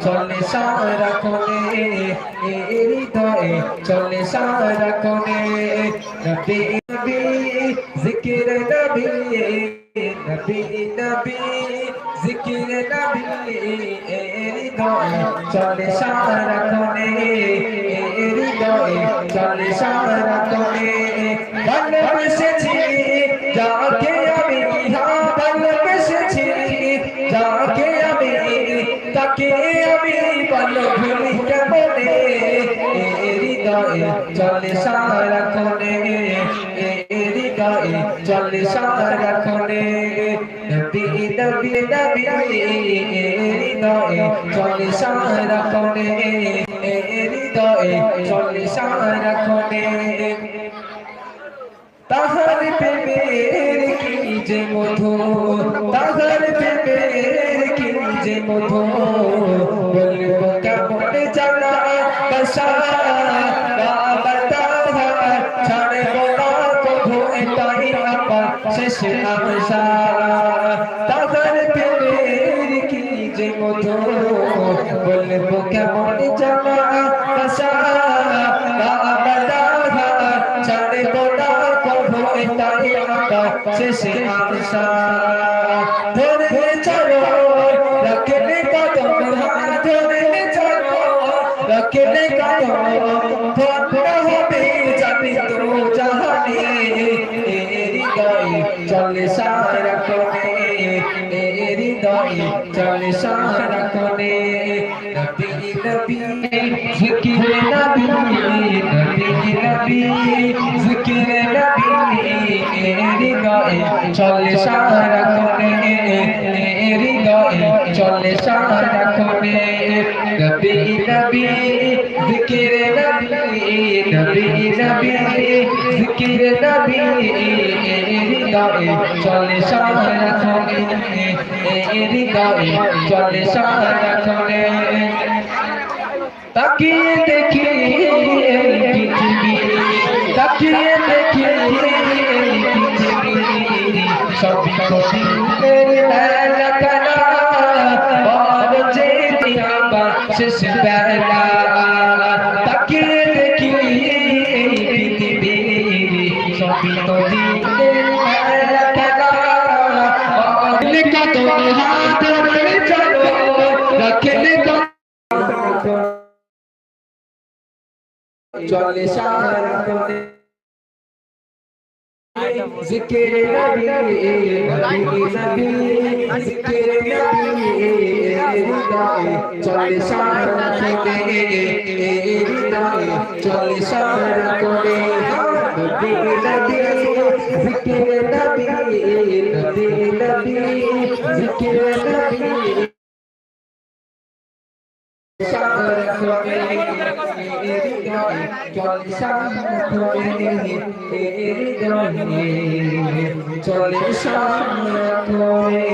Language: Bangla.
চলে সারাক্ষণে হৃদয়ে চলে সারাক্ষণে নবী নবী জিকির নবী নবী নবী জিকির নবী হৃদয়ে চলে সারাক্ষণে হৃদয়ে চলে সারাক্ষণে ভালোবেসেছি যাকে আমি ভালোবেসেছি যাকে আমি তাকে আমি ভালো ভুলি কেমনে হৃদয়ে চলে সারাক্ষণে হৃদয়ে চলে সারাক্ষণে নবী নবী নবী হৃদয়ে চলে সারাক্ষণে হৃদয়ে চলে সারাক্ষণে তাহার প্রেমের কি যে মধু তাহার প্রেমের কি যে মধু বলবো কেমন জানা কষা ছাড়ে বলা কভু এটাই আমার শেষ আশা তাহার প্রেমের কি যে মধু বলবো কেমন জানা কষা ছাড়ে বলা এটাই আমার শেষ আশা ধরে চলো রাখলে কদম ধরে চলো রাখলে কদম ধন্য হবে জানি তো জাহানে হৃদয়ে চলে সারাক্ষণে হৃদয়ে চলে সারাক্ষণে নবী নবী জিকির নবী নবী নবী জিকির নবী হৃদয়ে চলে সারাক্ষণে হৃদয়ে চলে সারাক্ষণে নবী নবী জিকির নবী নবী নবী জিকির নবী হৃদয়ে চলে সারাক্ষণে হৃদয়ে চলে সারাক্ষণে তাকিয়ে দেখি পৃথিবী তাকিয়ে দেখি পৃথিবী সবই কঠিনের এলাকানা বড় যে দিয়াবা শেষ বেলা তাকিয়ে দেখি পৃথিবী সবই কঠিনের এলাকানা কত হাত ধরে চলো রাখলে চলে সারাক্ষণে জিকির নবী নবী নবী জিকির নবী হৃদয়ে চলে সারাক্ষণে হৃদয়ে চলে সারাক্ষণে নবী নবী জিকির নবী নবী নবী জিকির নবী চলে সারাক্ষণে